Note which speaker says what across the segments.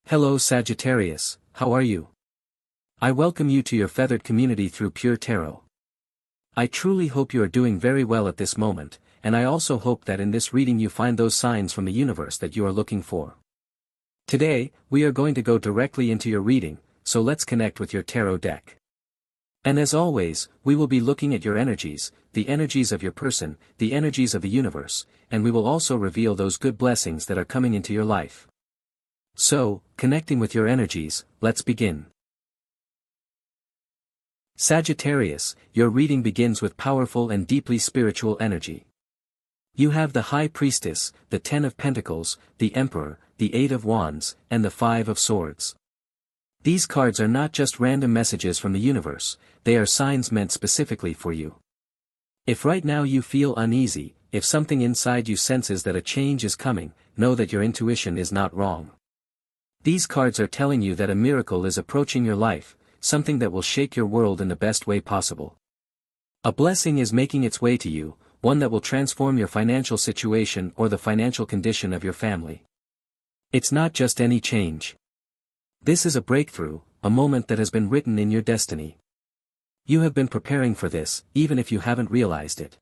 Speaker 1: Hello Sagittarius, how are you? I welcome you to your feathered community through Pure Tarot. I truly hope you are doing very well at this moment, and I also hope that in this reading you find those signs from the universe that you are looking for. Today, we are going to go directly into your reading, so let's connect with your tarot deck. And as always, we will be looking at your energies, the energies of your person, the energies of the universe, and we will also reveal those good blessings that are coming into your life. So, connecting with your energies, let's begin. Sagittarius, your reading begins with powerful and deeply spiritual energy. You have the High Priestess, the Ten of Pentacles, the Emperor, the Eight of Wands, and the Five of Swords. These cards are not just random messages from the universe, they are signs meant specifically for you. If right now you feel uneasy, if something inside you senses that a change is coming, know that your intuition is not wrong. These cards are telling you that a miracle is approaching your life, something that will shake your world in the best way possible. A blessing is making its way to you, one that will transform your financial situation or the financial condition of your family. It's not just any change. This is a breakthrough, a moment that has been written in your destiny. You have been preparing for this, even if you haven't realized it.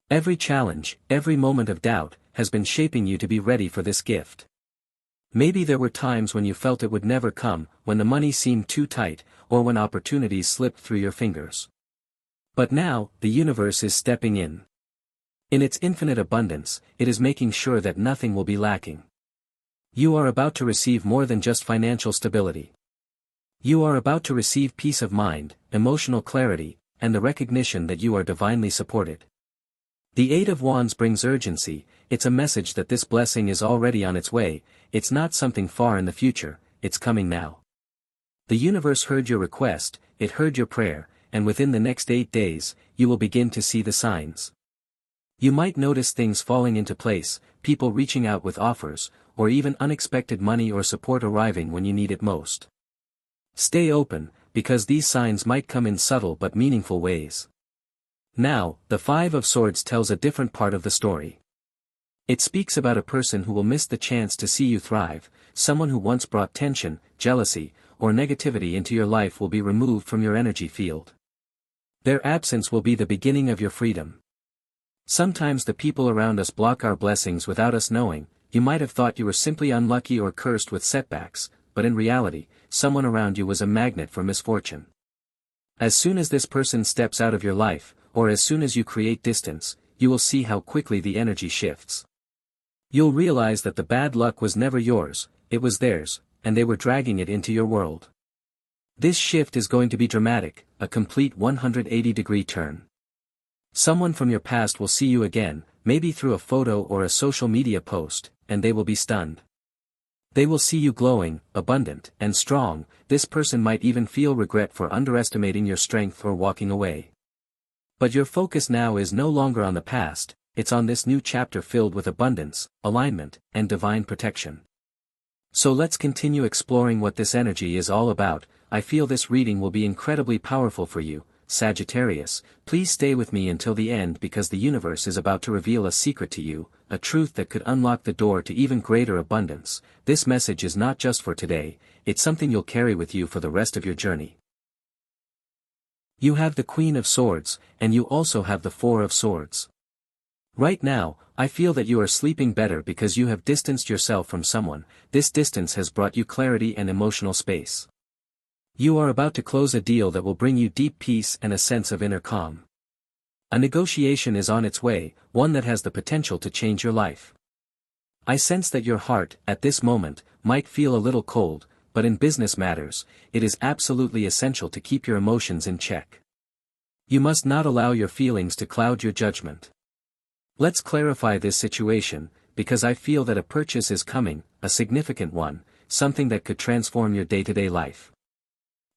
Speaker 1: Every challenge, every moment of doubt, has been shaping you to be ready for this gift. Maybe there were times when you felt it would never come, when the money seemed too tight, or when opportunities slipped through your fingers. But now, the universe is stepping in. In its infinite abundance, it is making sure that nothing will be lacking. You are about to receive more than just financial stability. You are about to receive peace of mind, emotional clarity, and the recognition that you are divinely supported. The Eight of Wands brings urgency. It's a message that this blessing is already on its way, it's not something far in the future, it's coming now. The universe heard your request, it heard your prayer, and within the next 8 days, you will begin to see the signs. You might notice things falling into place, people reaching out with offers, or even unexpected money or support arriving when you need it most. Stay open, because these signs might come in subtle but meaningful ways. Now, the Five of Swords tells a different part of the story. It speaks about a person who will miss the chance to see you thrive, someone who once brought tension, jealousy, or negativity into your life will be removed from your energy field. Their absence will be the beginning of your freedom. Sometimes the people around us block our blessings without us knowing. You might have thought you were simply unlucky or cursed with setbacks, but in reality, someone around you was a magnet for misfortune. As soon as this person steps out of your life, or as soon as you create distance, you will see how quickly the energy shifts. You'll realize that the bad luck was never yours, it was theirs, and they were dragging it into your world. This shift is going to be dramatic, a complete 180-degree turn. Someone from your past will see you again, maybe through a photo or a social media post, and they will be stunned. They will see you glowing, abundant, and strong. This person might even feel regret for underestimating your strength or walking away. But your focus now is no longer on the past, it's on this new chapter filled with abundance, alignment, and divine protection. So let's continue exploring what this energy is all about. I feel this reading will be incredibly powerful for you, Sagittarius. Please stay with me until the end because the universe is about to reveal a secret to you, a truth that could unlock the door to even greater abundance. This message is not just for today, it's something you'll carry with you for the rest of your journey. You have the Queen of Swords, and you also have the Four of Swords. Right now, I feel that you are sleeping better because you have distanced yourself from someone. This distance has brought you clarity and emotional space. You are about to close a deal that will bring you deep peace and a sense of inner calm. A negotiation is on its way, one that has the potential to change your life. I sense that your heart, at this moment, might feel a little cold, but in business matters, it is absolutely essential to keep your emotions in check. You must not allow your feelings to cloud your judgment. Let's clarify this situation, because I feel that a purchase is coming, a significant one, something that could transform your day-to-day life.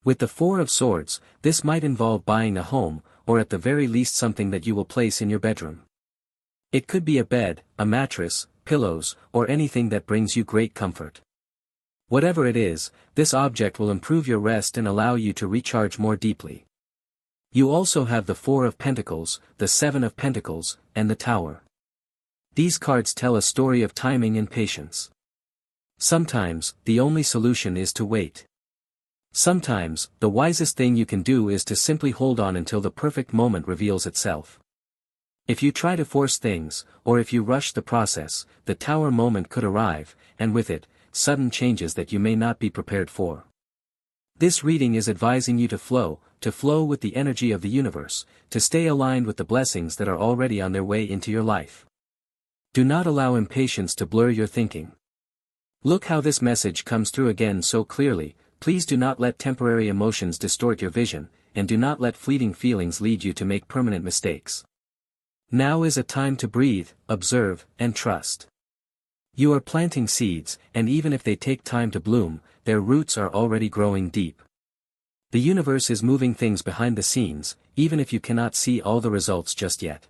Speaker 1: With the Four of Swords, this might involve buying a home, or at the very least something that you will place in your bedroom. It could be a bed, a mattress, pillows, or anything that brings you great comfort. Whatever it is, this object will improve your rest and allow you to recharge more deeply. You also have the Four of Pentacles, the Seven of Pentacles, and the Tower. These cards tell a story of timing and patience. Sometimes, the only solution is to wait. Sometimes, the wisest thing you can do is to simply hold on until the perfect moment reveals itself. If you try to force things, or if you rush the process, the tower moment could arrive, and with it, sudden changes that you may not be prepared for. This reading is advising you to flow with the energy of the universe, to stay aligned with the blessings that are already on their way into your life. Do not allow impatience to blur your thinking. Look how this message comes through again so clearly. Please do not let temporary emotions distort your vision, and do not let fleeting feelings lead you to make permanent mistakes. Now is a time to breathe, observe, and trust. You are planting seeds, and even if they take time to bloom, their roots are already growing deep. The universe is moving things behind the scenes, even if you cannot see all the results just yet.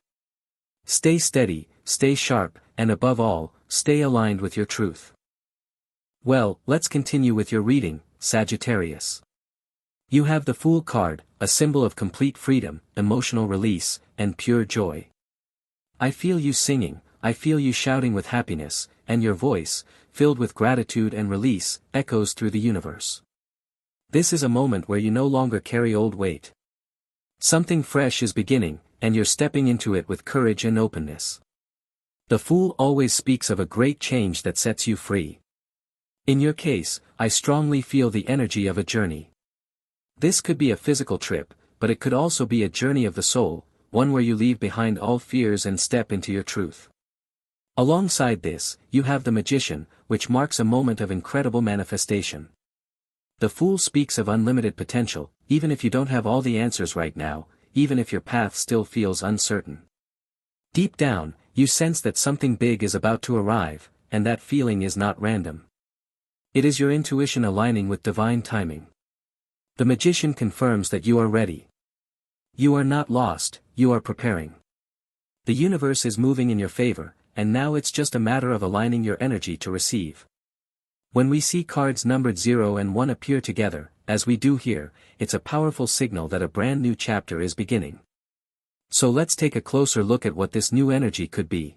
Speaker 1: Stay steady, stay sharp, and above all, stay aligned with your truth. Well, let's continue with your reading, Sagittarius. You have the Fool card, a symbol of complete freedom, emotional release, and pure joy. I feel you singing, I feel you shouting with happiness, and your voice, filled with gratitude and release, echoes through the universe. This is a moment where you no longer carry old weight. Something fresh is beginning, and you're stepping into it with courage and openness. The Fool always speaks of a great change that sets you free. In your case, I strongly feel the energy of a journey. This could be a physical trip, but it could also be a journey of the soul, one where you leave behind all fears and step into your truth. Alongside this, you have the Magician, which marks a moment of incredible manifestation. The Fool speaks of unlimited potential, even if you don't have all the answers right now, even if your path still feels uncertain. Deep down, you sense that something big is about to arrive, and that feeling is not random. It is your intuition aligning with divine timing. The Magician confirms that you are ready. You are not lost, you are preparing. The universe is moving in your favor, and now it's just a matter of aligning your energy to receive. When we see cards numbered 0 and 1 appear together, as we do here, it's a powerful signal that a brand new chapter is beginning. So let's take a closer look at what this new energy could be.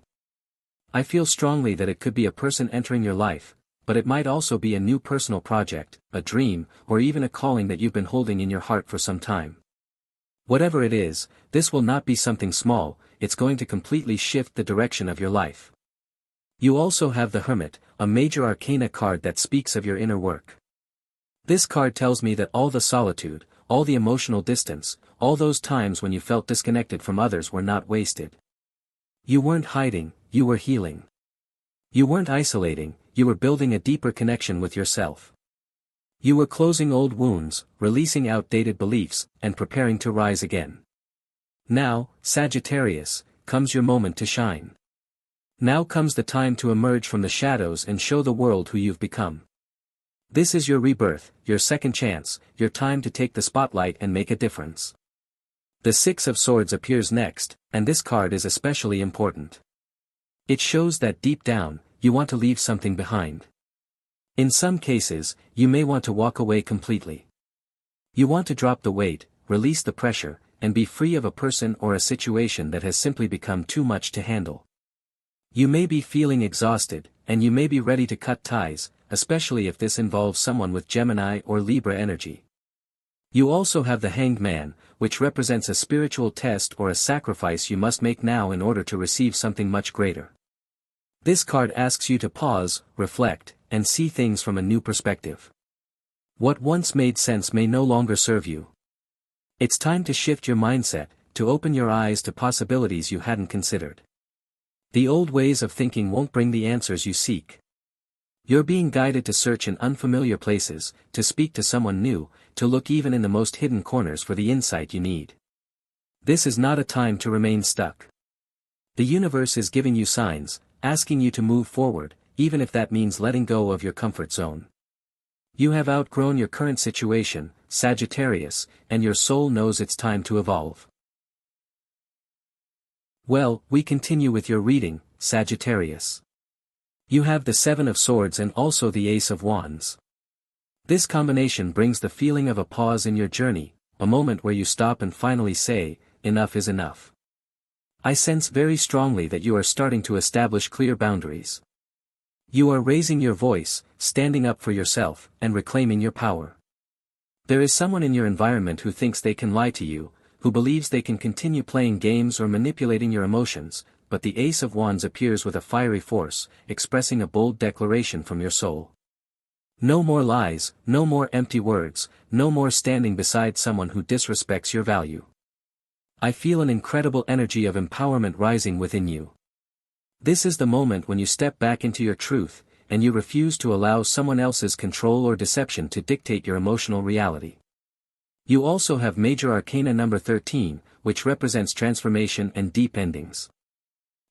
Speaker 1: I feel strongly that it could be a person entering your life, but it might also be a new personal project, a dream, or even a calling that you've been holding in your heart for some time. Whatever it is, this will not be something small, it's going to completely shift the direction of your life. You also have the Hermit, a major arcana card that speaks of your inner work. This card tells me that all the solitude, all the emotional distance, all those times when you felt disconnected from others were not wasted. You weren't hiding, you were healing. You weren't isolating, you were building a deeper connection with yourself. You were closing old wounds, releasing outdated beliefs, and preparing to rise again. Now, Sagittarius, comes your moment to shine. Now comes the time to emerge from the shadows and show the world who you've become. This is your rebirth, your second chance, your time to take the spotlight and make a difference. The Six of Swords appears next, and this card is especially important. It shows that deep down, you want to leave something behind. In some cases, you may want to walk away completely. You want to drop the weight, release the pressure, and be free of a person or a situation that has simply become too much to handle. You may be feeling exhausted, and you may be ready to cut ties, especially if this involves someone with Gemini or Libra energy. You also have the Hanged Man, which represents a spiritual test or a sacrifice you must make now in order to receive something much greater. This card asks you to pause, reflect, and see things from a new perspective. What once made sense may no longer serve you. It's time to shift your mindset, to open your eyes to possibilities you hadn't considered. The old ways of thinking won't bring the answers you seek. You're being guided to search in unfamiliar places, to speak to someone new, to look even in the most hidden corners for the insight you need. This is not a time to remain stuck. The universe is giving you signs, asking you to move forward, even if that means letting go of your comfort zone. You have outgrown your current situation, Sagittarius, and your soul knows it's time to evolve. Well, we continue with your reading, Sagittarius. You have the Seven of Swords and also the Ace of Wands. This combination brings the feeling of a pause in your journey, a moment where you stop and finally say, enough is enough. I sense very strongly that you are starting to establish clear boundaries. You are raising your voice, standing up for yourself, and reclaiming your power. There is someone in your environment who thinks they can lie to you, who believes they can continue playing games or manipulating your emotions, but the Ace of Wands appears with a fiery force, expressing a bold declaration from your soul. No more lies, no more empty words, no more standing beside someone who disrespects your value. I feel an incredible energy of empowerment rising within you. This is the moment when you step back into your truth, and you refuse to allow someone else's control or deception to dictate your emotional reality. You also have Major Arcana number 13, which represents transformation and deep endings.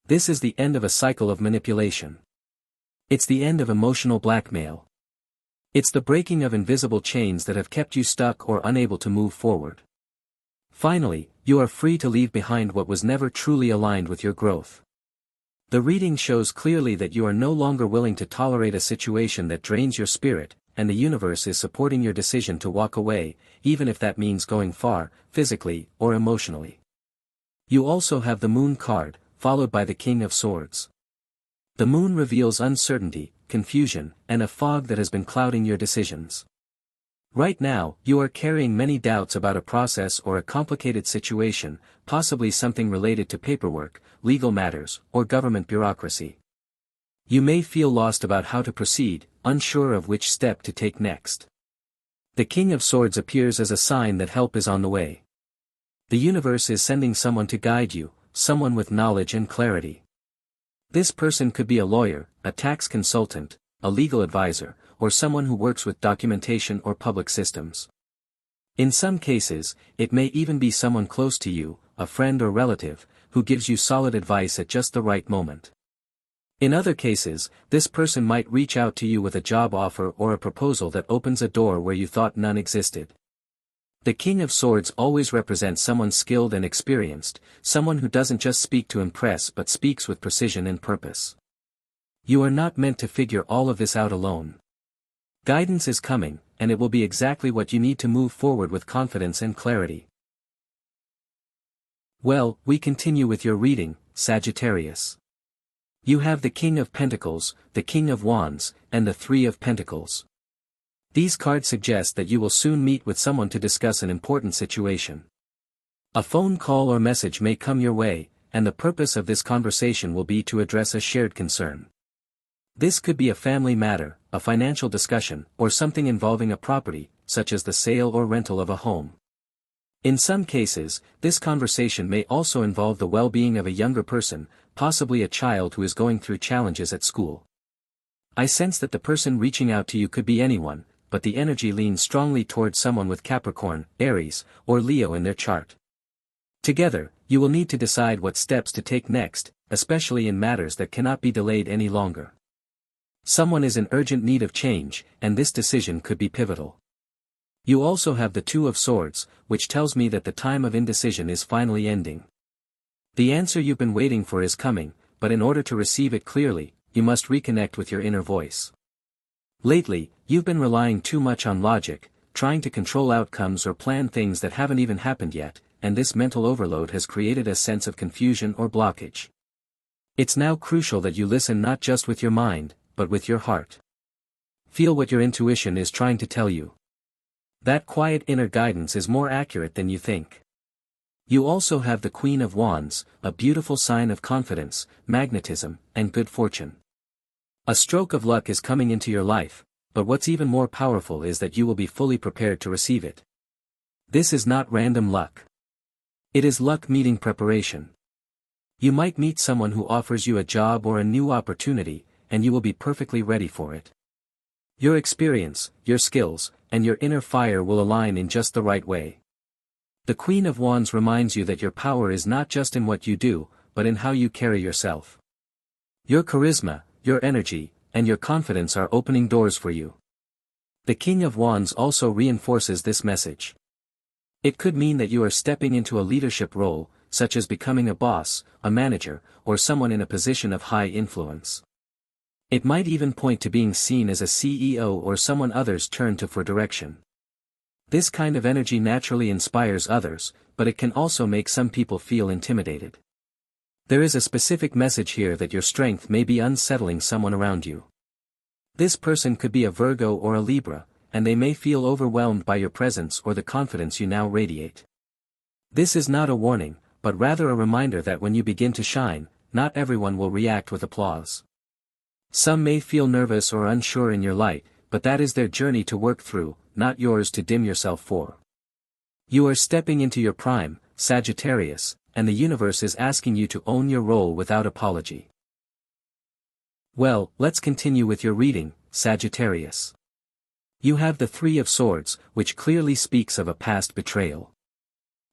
Speaker 1: This is the end of a cycle of manipulation. It's the end of emotional blackmail. It's the breaking of invisible chains that have kept you stuck or unable to move forward. Finally, you are free to leave behind what was never truly aligned with your growth. The reading shows clearly that you are no longer willing to tolerate a situation that drains your spirit, and the universe is supporting your decision to walk away, even if that means going far, physically or emotionally. You also have the Moon card, followed by the King of Swords. The Moon reveals uncertainty, confusion, and a fog that has been clouding your decisions. Right now, you are carrying many doubts about a process or a complicated situation, possibly something related to paperwork, legal matters, or government bureaucracy. You may feel lost about how to proceed, unsure of which step to take next. The King of Swords appears as a sign that help is on the way. The universe is sending someone to guide you, someone with knowledge and clarity. This person could be a lawyer, a tax consultant, a legal advisor, or someone who works with documentation or public systems. In some cases, it may even be someone close to you, a friend or relative, who gives you solid advice at just the right moment. In other cases, this person might reach out to you with a job offer or a proposal that opens a door where you thought none existed. The King of Swords always represents someone skilled and experienced, someone who doesn't just speak to impress but speaks with precision and purpose. You are not meant to figure all of this out alone. Guidance is coming, and it will be exactly what you need to move forward with confidence and clarity. Well, we continue with your reading, Sagittarius. You have the King of Pentacles, the King of Wands, and the Three of Pentacles. These cards suggest that you will soon meet with someone to discuss an important situation. A phone call or message may come your way, and the purpose of this conversation will be to address a shared concern. This could be a family matter, a financial discussion, or something involving a property, such as the sale or rental of a home. In some cases, this conversation may also involve the well-being of a younger person, possibly a child who is going through challenges at school. I sense that the person reaching out to you could be anyone, but the energy leans strongly towards someone with Capricorn, Aries, or Leo in their chart. Together, you will need to decide what steps to take next, especially in matters that cannot be delayed any longer. Someone is in urgent need of change, and this decision could be pivotal. You also have the Two of Swords, which tells me that the time of indecision is finally ending. The answer you've been waiting for is coming, but in order to receive it clearly, you must reconnect with your inner voice. Lately, you've been relying too much on logic, trying to control outcomes or plan things that haven't even happened yet, and this mental overload has created a sense of confusion or blockage. It's now crucial that you listen not just with your mind, but with your heart. Feel what your intuition is trying to tell you. That quiet inner guidance is more accurate than you think. You also have the Queen of Wands, a beautiful sign of confidence, magnetism, and good fortune. A stroke of luck is coming into your life, but what's even more powerful is that you will be fully prepared to receive it. This is not random luck. It is luck meeting preparation. You might meet someone who offers you a job or a new opportunity, and you will be perfectly ready for it. Your experience, your skills, and your inner fire will align in just the right way. The Queen of Wands reminds you that your power is not just in what you do, but in how you carry yourself. Your charisma, your energy, and your confidence are opening doors for you. The King of Wands also reinforces this message. It could mean that you are stepping into a leadership role, such as becoming a boss, a manager, or someone in a position of high influence. It might even point to being seen as a CEO or someone others turn to for direction. This kind of energy naturally inspires others, but it can also make some people feel intimidated. There is a specific message here that your strength may be unsettling someone around you. This person could be a Virgo or a Libra, and they may feel overwhelmed by your presence or the confidence you now radiate. This is not a warning, but rather a reminder that when you begin to shine, not everyone will react with applause. Some may feel nervous or unsure in your light, but that is their journey to work through, not yours to dim yourself for. You are stepping into your prime, Sagittarius, and the universe is asking you to own your role without apology. Well, let's continue with your reading, Sagittarius. You have the Three of Swords, which clearly speaks of a past betrayal.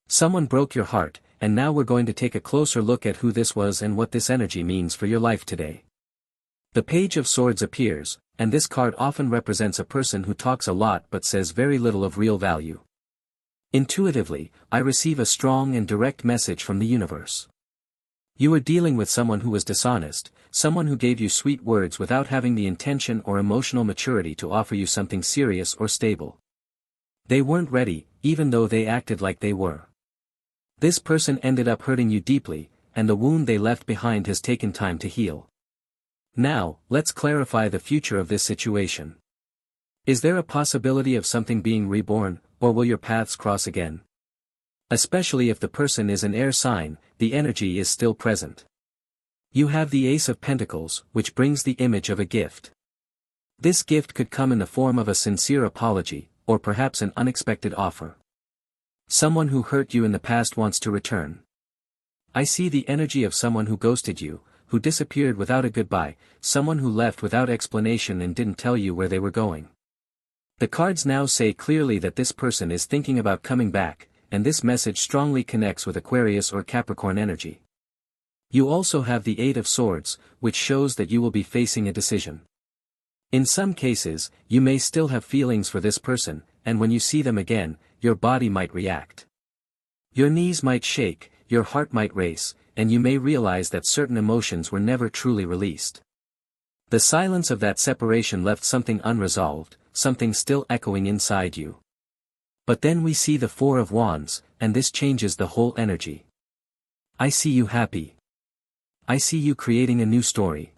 Speaker 1: Someone broke your heart, and now we're going to take a closer look at who this was and what this energy means for your life today. The Page of Swords appears, and this card often represents a person who talks a lot but says very little of real value. Intuitively, I receive a strong and direct message from the universe. You are dealing with someone who was dishonest, someone who gave you sweet words without having the intention or emotional maturity to offer you something serious or stable. They weren't ready, even though they acted like they were. This person ended up hurting you deeply, and the wound they left behind has taken time to heal. Now, let's clarify the future of this situation. Is there a possibility of something being reborn, or will your paths cross again? Especially if the person is an air sign, the energy is still present. You have the Ace of Pentacles, which brings the image of a gift. This gift could come in the form of a sincere apology, or perhaps an unexpected offer. Someone who hurt you in the past wants to return. I see the energy of someone who ghosted you, who disappeared without a goodbye, someone who left without explanation and didn't tell you where they were going. The cards now say clearly that this person is thinking about coming back, and this message strongly connects with Aquarius or Capricorn energy. You also have the Eight of Swords, which shows that you will be facing a decision. In some cases, you may still have feelings for this person, and when you see them again, your body might react. Your knees might shake, your heart might race, and you may realize that certain emotions were never truly released. The silence of that separation left something unresolved, something still echoing inside you. But then we see the Four of Wands, and this changes the whole energy. I see you happy. I see you creating a new story.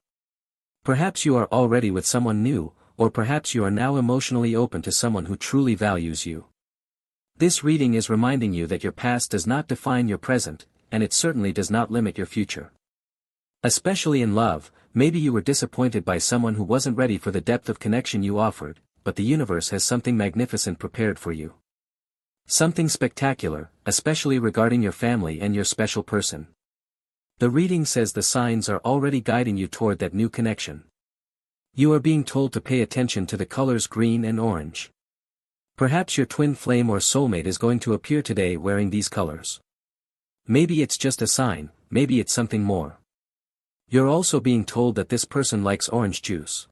Speaker 1: Perhaps you are already with someone new, or perhaps you are now emotionally open to someone who truly values you. This reading is reminding you that your past does not define your present, and it certainly does not limit your future. Especially in love, maybe you were disappointed by someone who wasn't ready for the depth of connection you offered, but the universe has something magnificent prepared for you. Something spectacular, especially regarding your family and your special person. The reading says the signs are already guiding you toward that new connection. You are being told to pay attention to the colors green and orange. Perhaps your twin flame or soulmate is going to appear today wearing these colors. Maybe it's just a sign, maybe it's something more. You're also being told that this person likes orange juice.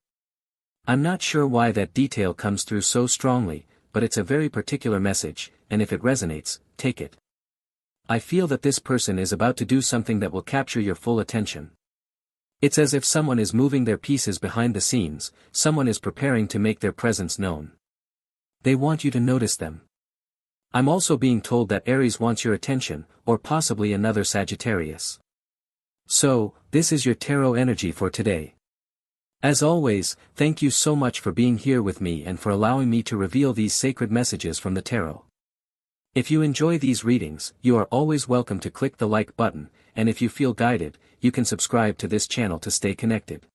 Speaker 1: I'm not sure why that detail comes through so strongly, but it's a very particular message, and if it resonates, take it. I feel that this person is about to do something that will capture your full attention. It's as if someone is moving their pieces behind the scenes, someone is preparing to make their presence known. They want you to notice them. I'm also being told that Aries wants your attention, or possibly another Sagittarius. So, this is your tarot energy for today. As always, thank you so much for being here with me and for allowing me to reveal these sacred messages from the tarot. If you enjoy these readings, you are always welcome to click the like button, and if you feel guided, you can subscribe to this channel to stay connected.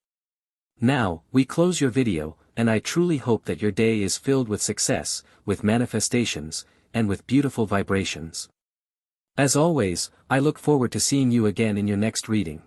Speaker 1: Now, we close your video, and I truly hope that your day is filled with success, with manifestations, and with beautiful vibrations. As always, I look forward to seeing you again in your next reading.